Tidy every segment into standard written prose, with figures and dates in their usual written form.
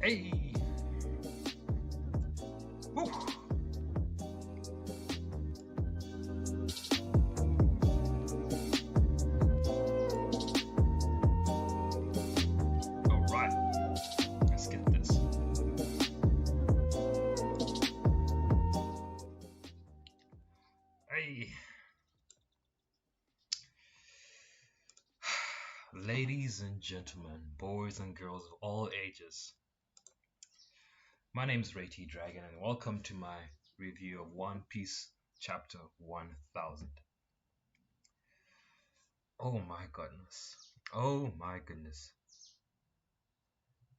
Hey! Woo! Alright, let's get this. Hey! Ladies and gentlemen, boys and girls of all ages, my name is Ray T. Dragon, and welcome to my review of One Piece Chapter 1000. Oh my goodness. Oh my goodness.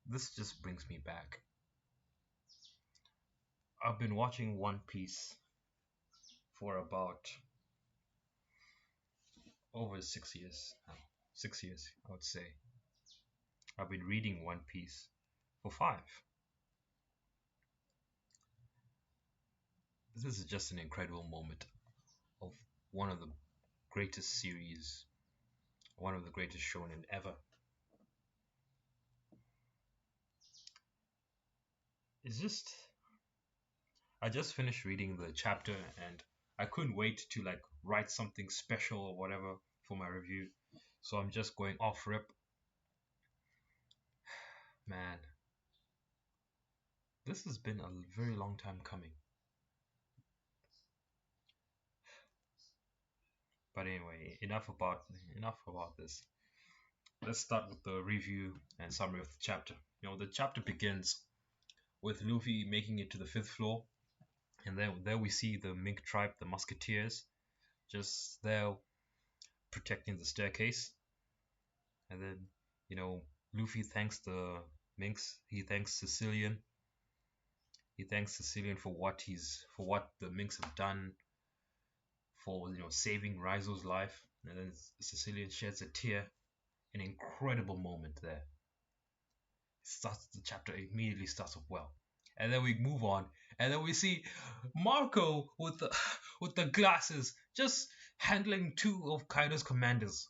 This just brings me back. I've been watching One Piece for about over 6 years now. 6 years, I would say. I've been reading One Piece for 5. This is just an incredible moment of one of the greatest series, one of the greatest shonen ever. It's just, I just finished reading the chapter and I couldn't wait to write something special or whatever for my review. So I'm just going off rip. Man, this has been a very long time coming. But anyway, enough about this. Let's start with the review and summary of the chapter. The chapter begins with Luffy making it to the 5th floor, and then there we see the Mink tribe, the Musketeers, just there protecting the staircase. And then, Luffy thanks the Minks. He thanks Sicilian. He thanks Sicilian for what the Minks have done for saving Raizo's life. And then Sicilian sheds a tear. An incredible moment there. The chapter immediately starts off well. And then we move on, and then we see Marco with the glasses just handling 2 of Kaido's commanders.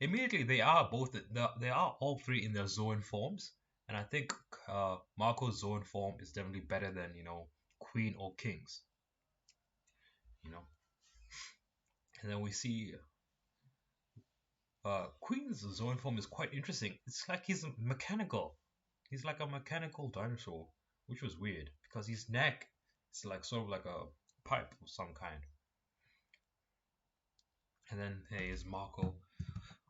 Immediately they are all 3 in their Zoan forms, and I think Marco's Zoan form is definitely better than Queen or King's. And then we see Queen's Zoan form is quite interesting. It's like he's mechanical. He's like a mechanical dinosaur, which was weird because his neck is sort of like a pipe of some kind. And then there is Marco.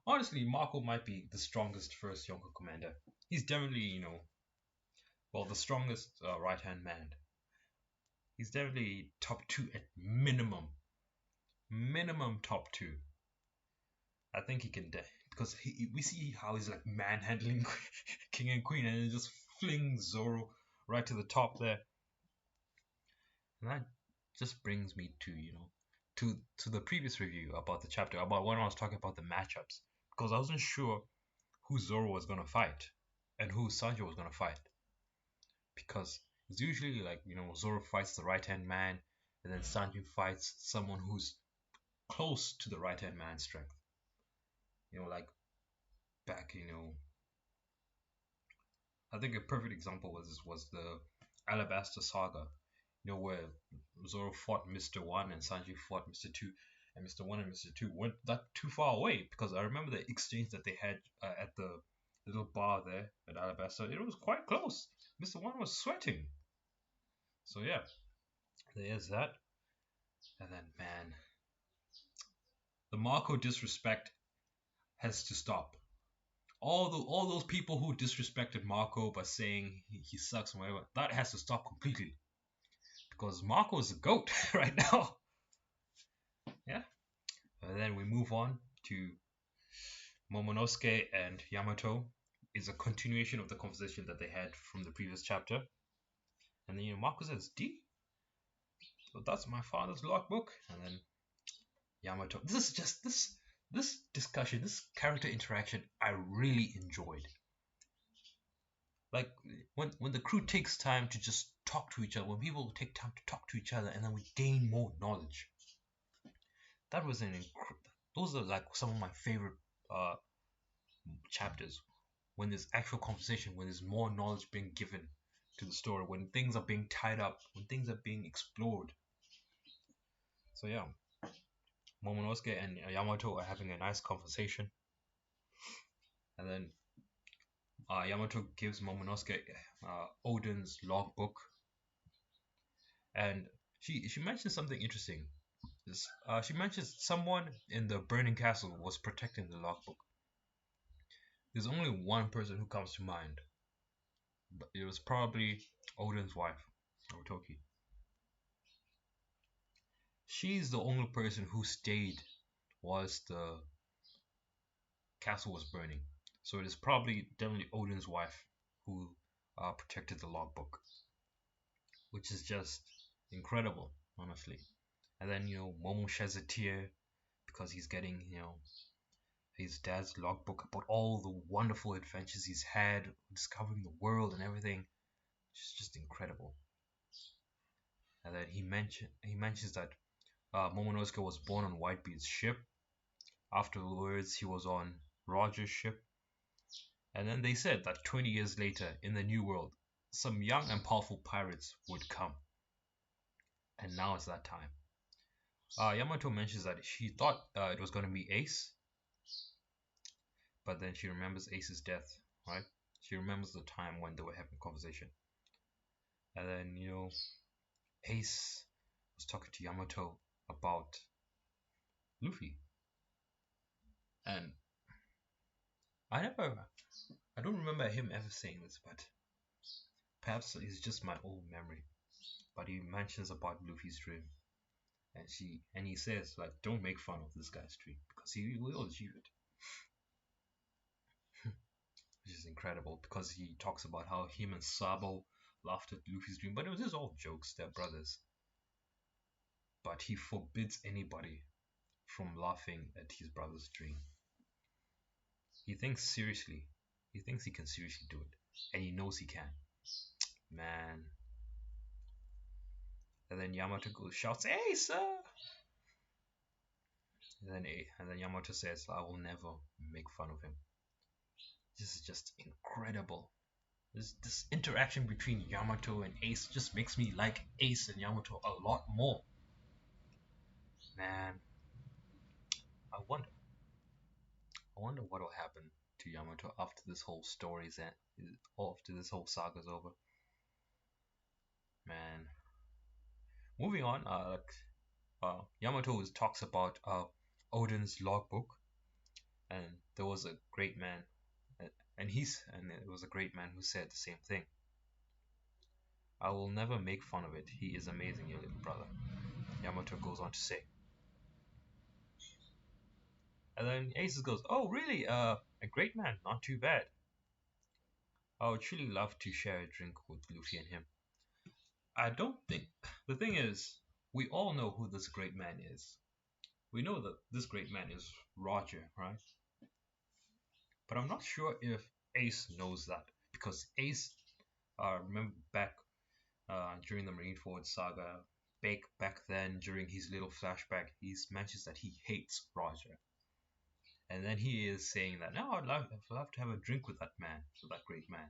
Honestly, Marco might be the strongest first Yonko commander. He's definitely, the strongest right-hand man. He's definitely top 2 at minimum. Minimum top 2. I think he can, because we see how he's manhandling King and Queen, and he just flings Zoro right to the top there. And that just brings me to to the previous review about the chapter, about when I was talking about the matchups, because I wasn't sure who Zoro was gonna fight and who Sanjo was gonna fight, because it's usually Zoro fights the right hand man, and then Sanjo fights someone who's close to the right hand man's strength. Like back, I think a perfect example was the Alabasta Saga, where Zoro fought Mr. 1 and Sanji fought Mr. 2, and Mr. 1 and Mr. 2 weren't that too far away, because I remember the exchange that they had at the little bar there at Alabasta. It was quite close. Mr. 1 was sweating. So yeah, there's that. And then, man, the Marco disrespect has to stop. All those people who disrespected Marco by saying he sucks and whatever, that has to stop completely. Because Marco is a goat right now. Yeah. And then we move on to Momonosuke and Yamato. Is a continuation of the conversation that they had from the previous chapter. And then Marco says, D? So that's my father's logbook. And then Yamato. This is just this discussion, this character interaction I really enjoyed. Like when the crew takes time to just talk to each other, when people take time to talk to each other, and then we gain more knowledge. That was those are some of my favorite chapters, when there's actual conversation, when there's more knowledge being given to the story, when things are being tied up, when things are being explored. So yeah, Momonosuke and Yamato are having a nice conversation, and then Yamato gives Momonosuke Odin's logbook, and she mentions something interesting. She mentions someone in the burning castle was protecting the logbook. There's only one person who comes to mind, but it was probably Odin's wife, Otoki. She's the only person who stayed whilst the castle was burning. So it is probably definitely Odin's wife who protected the logbook, which is just incredible, honestly. And then Momo sheds a tear because he's getting his dad's logbook about all the wonderful adventures he's had, discovering the world and everything. It's just incredible. And then he mentions that Momonosuke was born on Whitebeard's ship. Afterwards, he was on Roger's ship. And then they said that 20 years later, in the New World, some young and powerful pirates would come. And now it's that time. Yamato mentions that she thought it was going to be Ace, but then she remembers Ace's death, right? She remembers the time when they were having a conversation. And then, Ace was talking to Yamato about Luffy. And I don't remember him ever saying this, but perhaps it's just my old memory. But he mentions about Luffy's dream. And he says, like, don't make fun of this guy's dream because he will achieve it. Which is incredible because he talks about how him and Sabo laughed at Luffy's dream, but it was just all jokes, they're brothers. But he forbids anybody from laughing at his brother's dream. He thinks seriously. He thinks he can seriously do it. And he knows he can. Man. And then Yamato shouts, "Hey, sir!" And then Yamato says, "I will never make fun of him." This is just incredible. This interaction between Yamato and Ace just makes me like Ace and Yamato a lot more. Man, I wonder. I wonder what will happen to Yamato after this whole story's end, after this whole saga's over. Man. Moving on, Yamato talks about Odin's logbook, and there was a great man, and it was a great man who said the same thing. I will never make fun of it. He is amazing, your little brother. Yamato goes on to say. And then Aces goes, "Oh, really? A great man, not too bad. I would truly love to share a drink with Luffy and him." I don't think. The thing is, we all know who this great man is. We know that this great man is Roger, right? But I'm not sure if Ace knows that because Ace, remember back during the Marineford saga, back then during his little flashback, he mentions that he hates Roger, and then he is saying that no, I'd love to have a drink with that man, with that great man.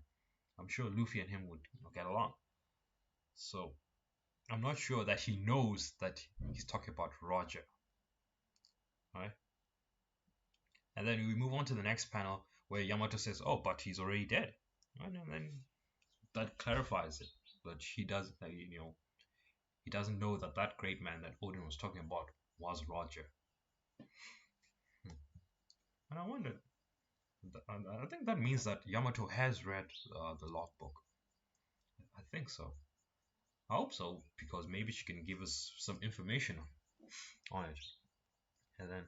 I'm sure Luffy and him would get along. So I'm not sure that he knows that he's talking about Roger, right? And then we move on to the next panel where Yamato says, "Oh, but he's already dead," and then that clarifies it. But he doesn't know that that great man that Odin was talking about was Roger. Hmm. And I wonder, I think that means that Yamato has read the logbook. I think so. I hope so because maybe she can give us some information on it. And then,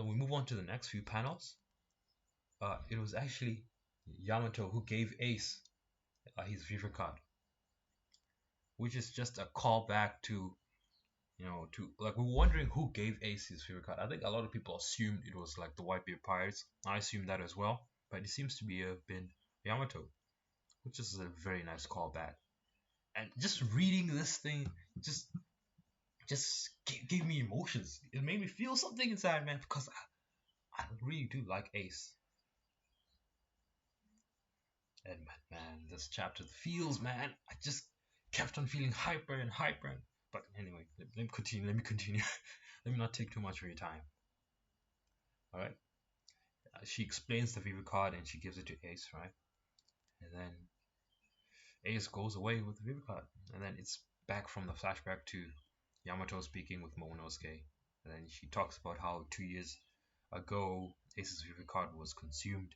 we move on to the next few panels. It was actually Yamato who gave Ace his Viva card, which is just a callback to like we're wondering who gave Ace his favorite card. I think a lot of people assumed it was like the Whitebeard Pirates. I assumed that as well, but it seems to be been Yamato, which is a very nice callback. And just reading this thing just gave me emotions. It made me feel something inside, man, because I really do like Ace. And man, this chapter, the feels, man, I just kept on feeling hyper and hyper. But anyway, let me continue. Let me continue. Let me not take too much of your time. All right. She explains the Viva card and she gives it to Ace, right? And then Ace goes away with the Viva card, and then it's back from the flashback to Yamato speaking with Momonosuke, and then she talks about how 2 years ago Ace's Viva card was consumed,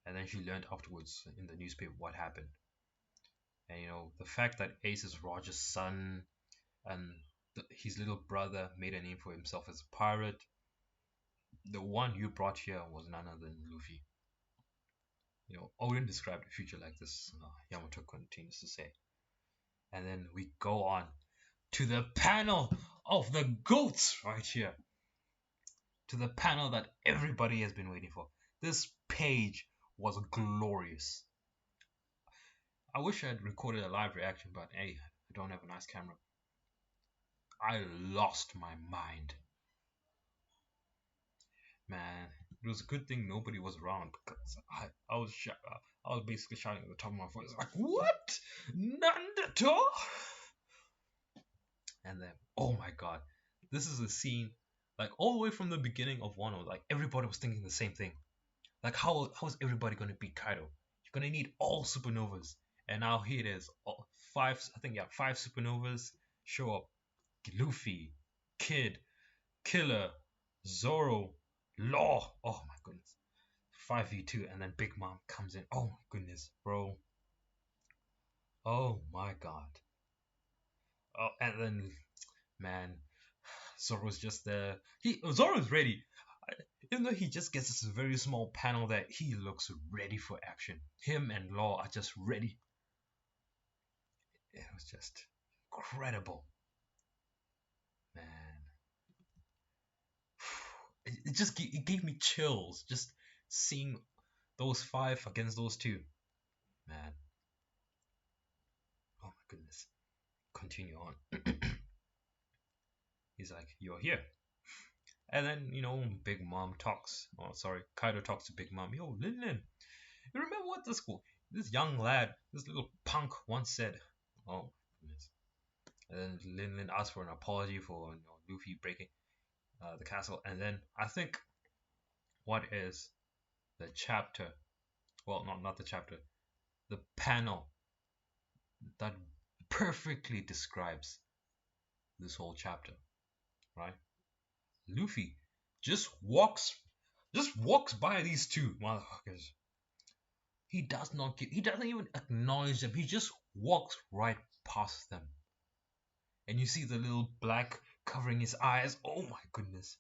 and then she learned afterwards in the newspaper what happened. And the fact that Ace is Roger's son, and his little brother made a name for himself as a pirate. The one you brought here was none other than Luffy. Odin described a future like this, Yamato continues to say. And then we go on to the panel of the goats right here. To the panel that everybody has been waiting for. This page was glorious. I wish I had recorded a live reaction, but hey, I don't have a nice camera. I lost my mind. Man, it was a good thing nobody was around because I was basically shouting at the top of my voice like, "What? Nandito?" And then, oh my god, this is a scene like all the way from the beginning of Wano. Like everybody was thinking the same thing. Like how's everybody gonna beat Kaido? You're gonna need all supernovas, and now here it is, five. I think yeah, 5 supernovas show up. Luffy, Kid, Killer, Zoro, Law. Oh my goodness. 5v2, and then Big Mom comes in. Oh my goodness, bro. Oh my god. Oh, and then man, Zoro's just there. Zoro's ready. Even though he just gets this very small panel that he looks ready for action. Him and Law are just ready. It was just incredible. Man. It gave me chills just seeing those 5 against those 2. Man. Oh my goodness. Continue on. He's like, "You're here." And then, Big Mom talks. Oh, sorry, Kaido talks to Big Mom. "Yo, Lin Lin, you remember what this young lad, this little punk once said?" Oh, goodness. And then Lin Lin asks for an apology for Luffy breaking the castle. And then I think what is the chapter, well, not the chapter, the panel that perfectly describes this whole chapter, right? Luffy just walks by these 2 motherfuckers. He doesn't even acknowledge them. He just walks right past them. And you see the little black covering his eyes. Oh my goodness.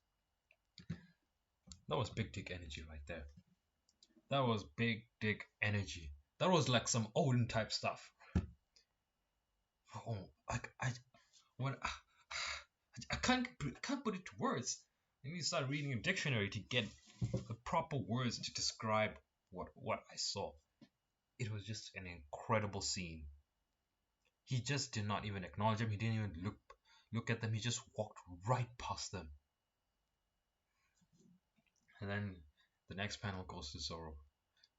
That was big dick energy right there. That was big dick energy. That was like some Odin type stuff. Oh, when I can't put it to words. I need to start reading a dictionary to get the proper words to describe what I saw. It was just an incredible scene. He just did not even acknowledge them. He didn't even look at them. He just walked right past them. And then the next panel goes to Zoro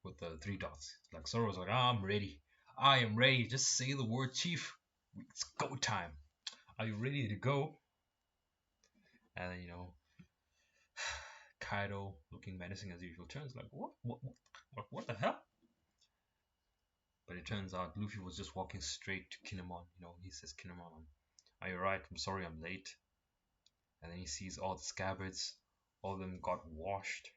with the 3 dots. Like Zoro's like, "I'm ready. I am ready. Just say the word, Chief. It's go time. Are you ready to go?" And then Kaido, looking menacing as usual, turns like, what the hell? But it turns out Luffy was just walking straight to Kinemon. He says, "Kinemon, are you right? I'm sorry I'm late." And then he sees all the scabbards. All of them got washed.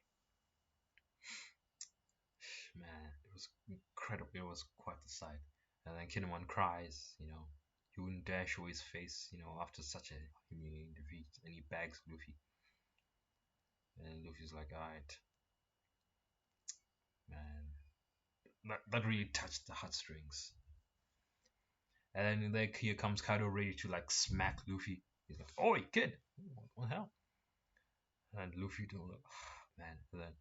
Man, it was incredible. It was quite the sight. And then Kinemon cries. He wouldn't dare show his face, after such a humiliating defeat. And he begs Luffy. And Luffy's like, "Alright." Man, that really touched the heartstrings. And then like here comes Kaido ready to like smack Luffy. He's like, "Oi, kid, what the hell?" And Luffy don't look, man. And then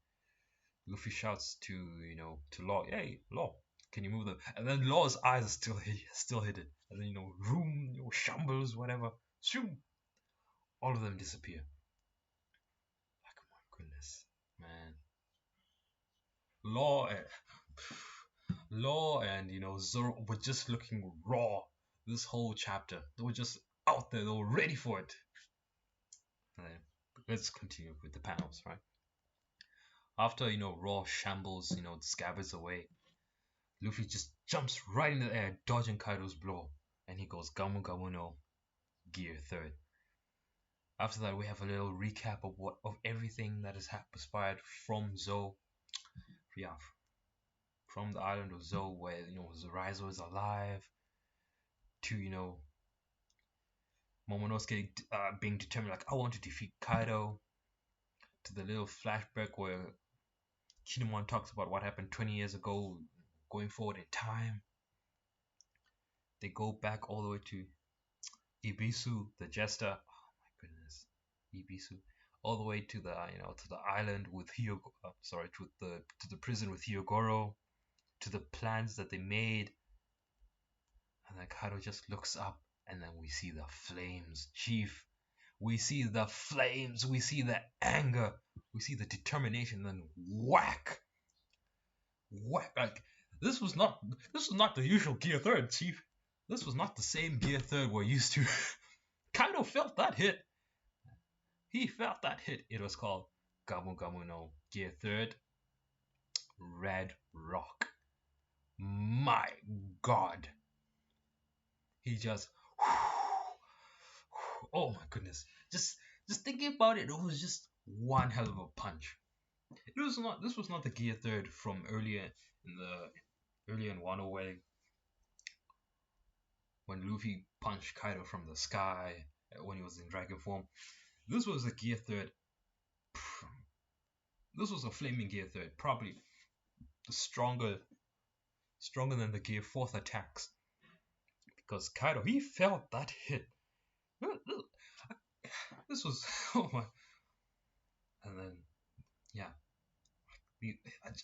Luffy shouts to Law, "Hey, Law, can you move them?" And then Law's eyes are still hidden. And then room, shambles, whatever. Shoom, all of them disappear. Like, my goodness, man. Law, Law and Zoro were just looking raw this whole chapter. They were just out there. They were ready for it. Alright, let's continue with the panels, right? After Raw shambles, scabbers away, Luffy just jumps right in the air, dodging Kaido's blow, and he goes Gamu Gamu no Gear Third. After that, we have a little recap of everything that has transpired from Zou. Yeah, from the island of Zou, where Zoraizo is alive, to Momonosuke being determined, like, I want to defeat Kaido, to the little flashback where Kinemon talks about what happened 20 years ago, going forward in time. They go back all the way to Ibisu, the jester. Oh my goodness, Ibisu, all the way to the to the island with to the prison with Hyogoro, to the plans that they made. And then Kaido just looks up, and then we see the flames, Chief. We see the flames. We see the anger. We see the determination. And then whack, whack! Like this was not the usual Gear Third, Chief. This was not the same Gear Third we're used to. Kaido felt that hit. He felt that hit. It was called Gamu Gamu no Gear Third, Red Rock. My God. He just, oh my goodness. Just thinking about it, it was just one hell of a punch. This was not the Gear Third from earlier in Wano Way, when Luffy punched Kaido from the sky when he was in dragon form. This was a Gear Third. This was a flaming Gear Third, probably stronger than the Gear Fourth attacks, because Kaido, he felt that hit. This was, oh my. And then yeah,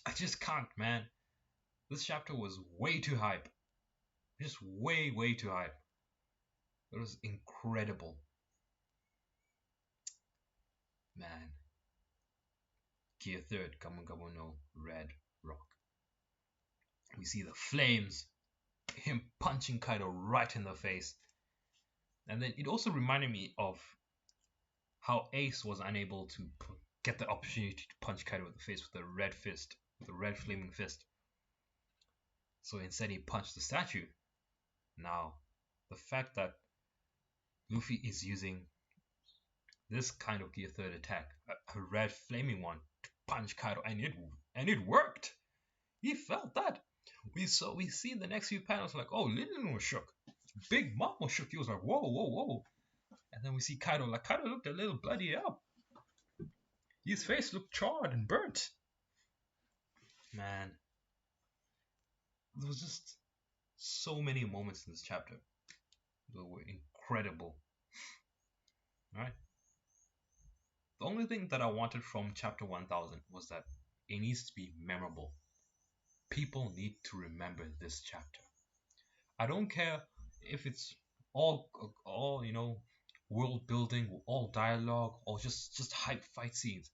I just can't, man. This chapter was way too hype. Just way too hype. It was incredible. Man. Gear Third, Gamu Gamu no Red Rock. We see the flames, him punching Kaido right in the face. And then it also reminded me of how Ace was unable to get the opportunity to punch Kaido in the face with a red fist, with a red flaming fist. So instead he punched the statue. Now, the fact that Luffy is using this kind of Gear Third attack, a red flaming one, to punch Kaido, and it worked. He felt that. We see the next few panels, like, oh, Linen was shook. Big Mom was shook. He was like, whoa. And then we see Kaido, like, Kaido looked a little bloody up. His face looked charred and burnt. Man, there was just so many moments in this chapter that were incredible. Right? The only thing that I wanted from chapter 1000 was that it needs to be memorable. People need to remember this chapter. I don't care if it's all world building, all dialogue, or just hype fight scenes.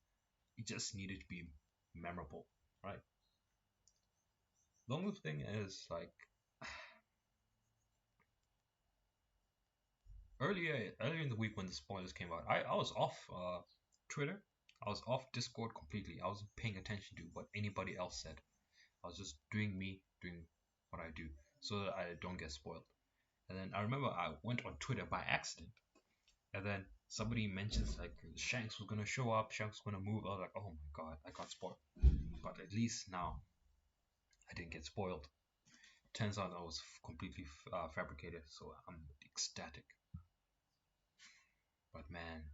It just needed to be memorable, right? The only thing is, like, earlier in the week when the spoilers came out, I was off Twitter. I was off Discord completely. I wasn't paying attention to what anybody else said. I was just doing what I do, so that I don't get spoiled. And then I remember I went on Twitter by accident, and then somebody mentions, like, Shanks was gonna show up, Shanks was gonna move. I was like, oh my God, I got spoiled. But at least now I didn't get spoiled. Turns out that was completely fabricated, so I'm ecstatic. But man,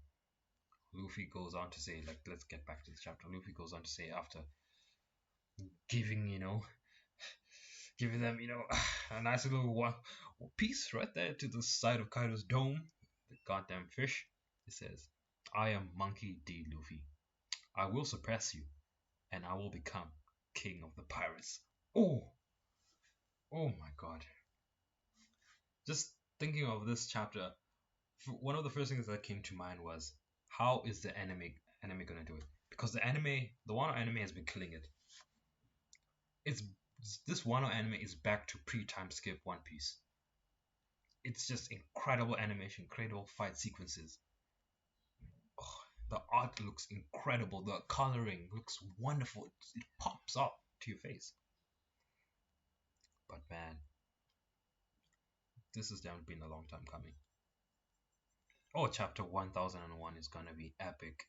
Luffy goes on to say, like, let's get back to the chapter. Luffy goes on to say, after giving them, a nice little piece right there to the side of Kaido's dome, the goddamn fish. It says, I am Monkey D. Luffy. I will suppress you, and I will become king of the pirates. Oh my God. Just thinking of this chapter, one of the first things that came to mind was, how is the anime gonna do it? Because the Wano anime has been killing it. It's This Wano anime is back to pre-time skip One Piece. It's just incredible animation, incredible fight sequences. Oh, the art looks incredible. The coloring looks wonderful. It pops up to your face. But man, this has definitely been a long time coming. Oh, chapter 1001 is gonna be epic.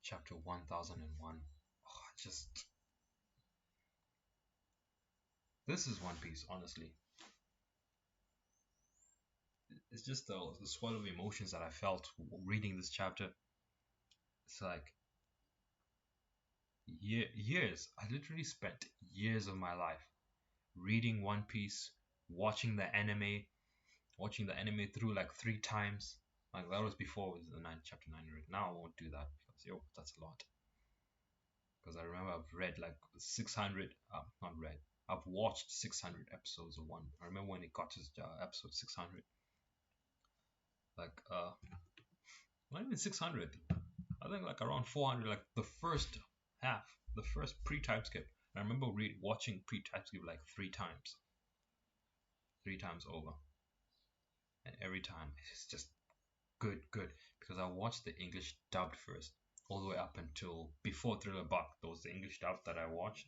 Chapter 1001. Oh, just. This is One Piece, honestly. It's just the swell of emotions that I felt reading this chapter. It's like years. I literally spent years of my life reading One Piece, watching watching the anime through like 3 times. Like that was before it was the chapter 900. Now I won't do that because that's a lot. Because I remember I've read like 600. Not read. I've watched 600 episodes of one. I remember when it got to episode 600. Like not even 600. I think like around 400. Like the first half, the first pre-time skip. I remember watching pre-time skip like 3 times, 3 times over, and every time it's just good, good. Because I watched the English dubbed first, all the way up until before Thriller Bark. That was the English dub that I watched,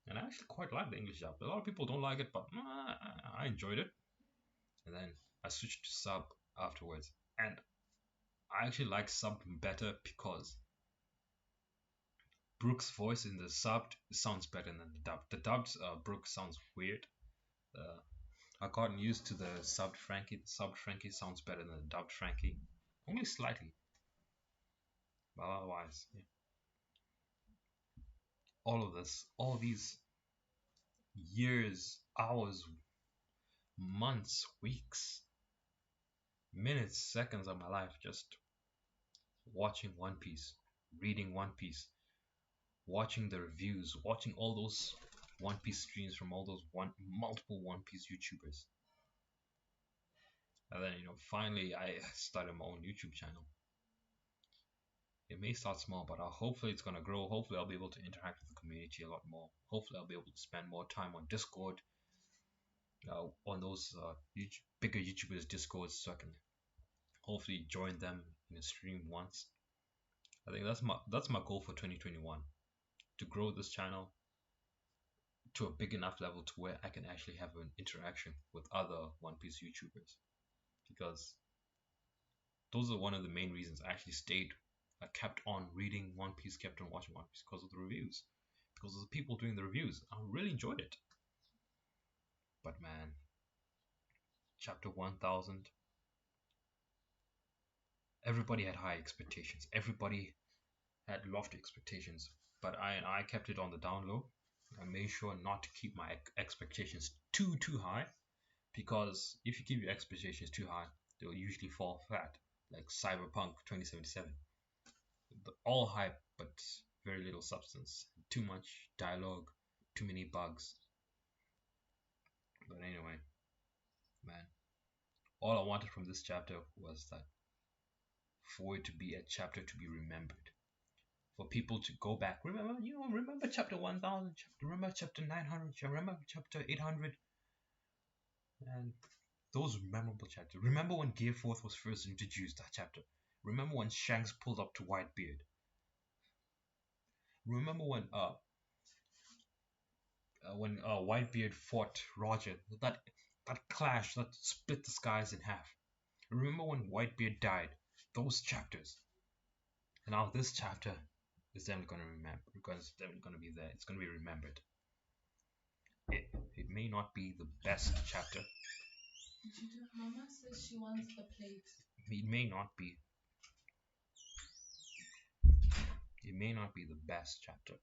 and I actually quite like the English dub. A lot of people don't like it, but I enjoyed it. And then I switched to sub afterwards, and I actually like sub better because Brooks' voice in the subbed sounds better than the dubbed. The dubbed Brooks sounds weird. Uh, I've gotten used to the subbed Frankie. The subbed Frankie sounds better than the dubbed Frankie, only slightly. But otherwise, yeah. All these years, hours, months, weeks, minutes, seconds of my life just watching One Piece, reading One Piece, watching the reviews, watching all those One Piece streams from all those multiple One Piece YouTubers. And then, finally I started my own YouTube channel. It may start small, but hopefully it's gonna grow. Hopefully I'll be able to interact with the community a lot more. Hopefully I'll be able to spend more time on Discord, on those bigger YouTubers' Discords, so I can hopefully join them in a stream once. I think that's my goal for 2021, to grow this channel to a big enough level to where I can actually have an interaction with other One Piece YouTubers, because those are one of the main reasons I actually stayed. I kept on reading One Piece, kept on watching One Piece, because of the reviews, because of the people doing the reviews. I really enjoyed it. But man, chapter 1000, everybody had high expectations. Everybody had lofty expectations, but I kept it on the down low. I made sure not to keep my expectations too high, because if you keep your expectations too high, they'll usually fall flat, like Cyberpunk 2077. All hype, but very little substance. Too much dialogue, too many bugs. But anyway, man, all I wanted from this chapter was that for it to be a chapter to be remembered, for people to go back. Remember chapter 1000, remember chapter 900, remember chapter 800, and those memorable chapters. Remember when Gear Force was first introduced, that chapter. Remember when Shanks pulled up to Whitebeard. Remember when Whitebeard fought Roger. That clash that split the skies in half. Remember when Whitebeard died. Those chapters. And now this chapter is definitely gonna remember, because it's definitely gonna be there. It's gonna be remembered. It may not be the best chapter. Mama says she wants a plate. It may not be. It may not be the best chapter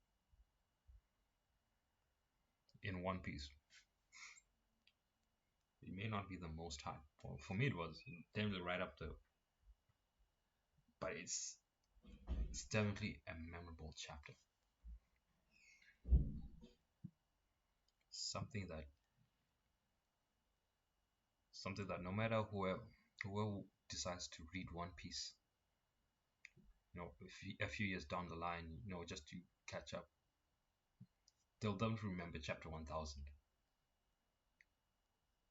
in One Piece. It may not be the most hype. Well, for me, it was definitely right up there. But it's definitely a memorable chapter. Something that no matter whoever decides to read One Piece, a few years down the line, just to catch up, they'll definitely remember chapter 1000.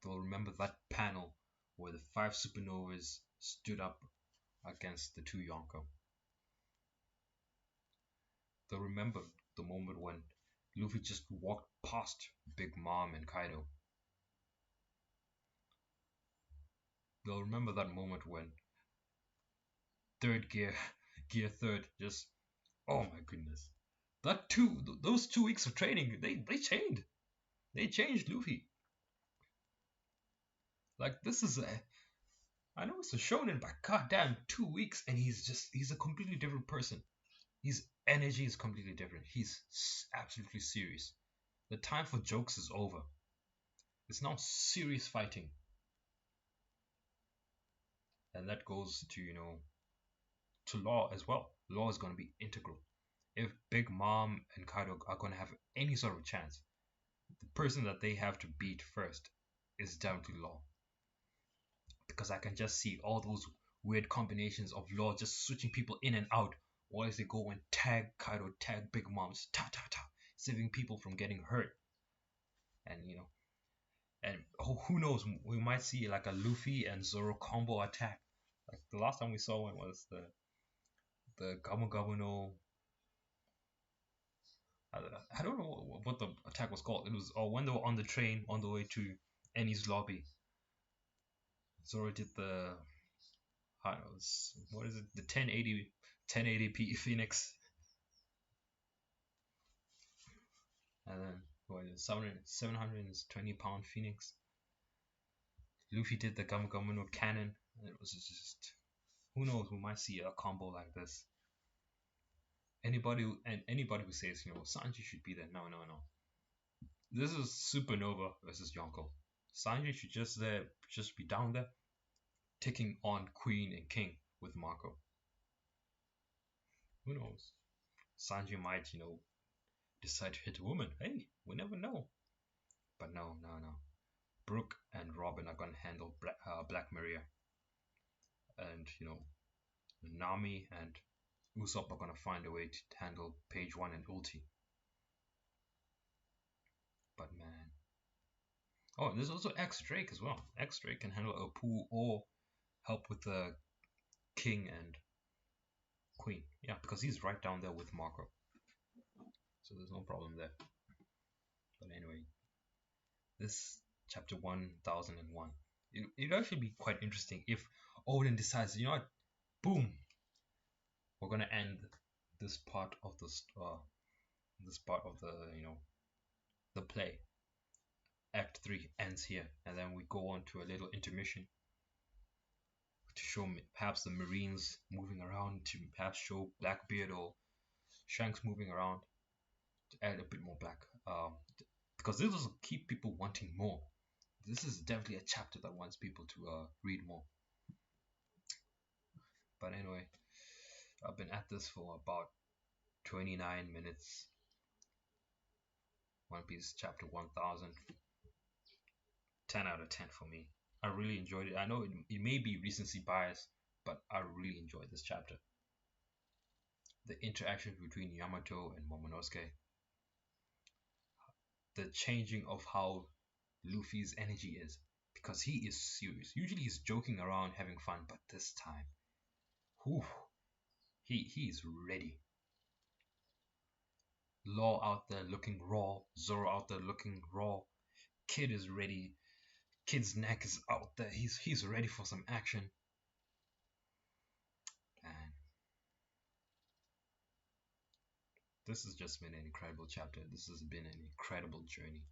They'll remember that panel where the 5 supernovas stood up against the 2 Yonko. They'll remember the moment when Luffy just walked past Big Mom and Kaido. They'll remember that moment when third gear, gear third, just, oh my goodness. Those 2 weeks of training, they changed Luffy. Like, this is I know it's a shonen, but goddamn, 2 weeks and he's a completely different person. His energy is completely different. He's absolutely serious. The time for jokes is over. It's now serious fighting. And that goes to, to Law as well. Law is going to be integral. If Big Mom and Kaido are going to have any sort of chance, the person that they have to beat first is definitely Law. Because I can just see all those weird combinations of Law just switching people in and out, or as they go and tag Kaido, tag Big Mom, just ta ta ta, saving people from getting hurt. And who knows, we might see like a Luffy and Zoro combo attack. Like the last time we saw one was the Gamu Gamu no. I don't know what the attack was called. It was when they were on the train on the way to Enies lobby. Zoro did the what is it? The 1080p Phoenix, and then what is it, 720 pound Phoenix. Luffy did the Gamu Gamu no cannon. It was just, who knows, we might see a combo like this. Anybody who says Sanji should be there, no. This is Supernova versus Yonko. Sanji should just be down there, taking on Queen and King with Marco. Who knows? Sanji might decide to hit a woman. Hey, we never know. But no. Brook and Robin are gonna handle Black Maria, and Nami and Usopp are gonna find a way to handle Page One and Ulti. But man, oh, there's also X Drake as well. X Drake can handle Apu or help with the King and Queen. Yeah, because he's right down there with Marco, so there's no problem there. But anyway, this chapter 1001, it'd actually be quite interesting if Oden decides, what, boom, we're gonna end this part of the the play. Act 3 ends here, and then we go on to a little intermission to show perhaps the Marines moving around, to perhaps show Blackbeard or Shanks moving around, to add a bit more black, because this will keep people wanting more. This is definitely a chapter that wants people to read more. But anyway, I've been at this for about 29 minutes. One Piece chapter 1000. 10 out of 10 for me. I really enjoyed it. I know it may be recency bias, but I really enjoyed this chapter. The interaction between Yamato and Momonosuke. The changing of how Luffy's energy is, because he is serious. Usually he's joking around, having fun, but this time, whew, he is ready. Law out there looking raw, Zoro out there looking raw, Kid is ready. Kid's neck is out there. He's ready for some action. And this has just been an incredible chapter. This has been an incredible journey.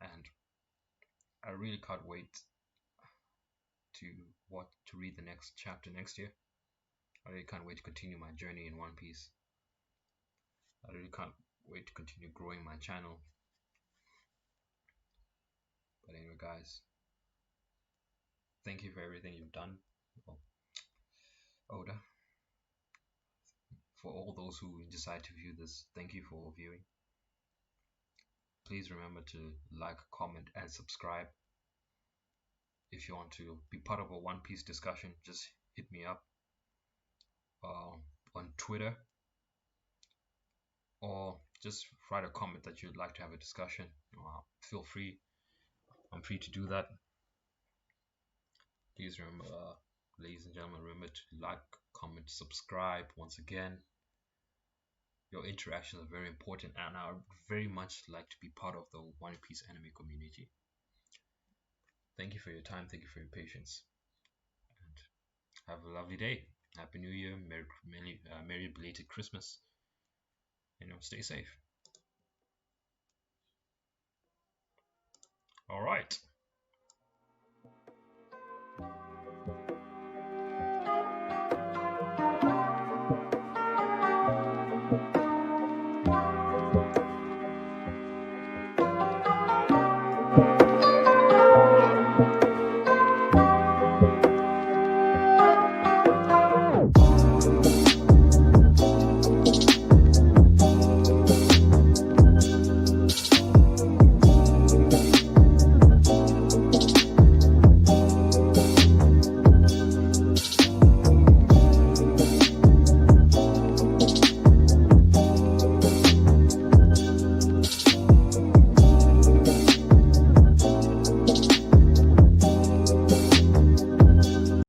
And I really can't wait to read the next chapter next year. I really can't wait to continue my journey in One Piece. I really can't wait to continue growing my channel. But anyway, guys, thank you for everything you've done. Oda, for all those who decide to view this, thank you for viewing. Please remember to like, comment, and subscribe. If you want to be part of a One Piece discussion, just hit me up on Twitter or just write a comment that you'd like to have a discussion. Feel free. I'm free to do that. Please remember, ladies and gentlemen, remember to like, comment, subscribe. Once again, your interactions are very important, and I would very much like to be part of the One Piece anime community. Thank you for your time. Thank you for your patience. And have a lovely day. Happy New Year. Merry belated Christmas. Stay safe. All right.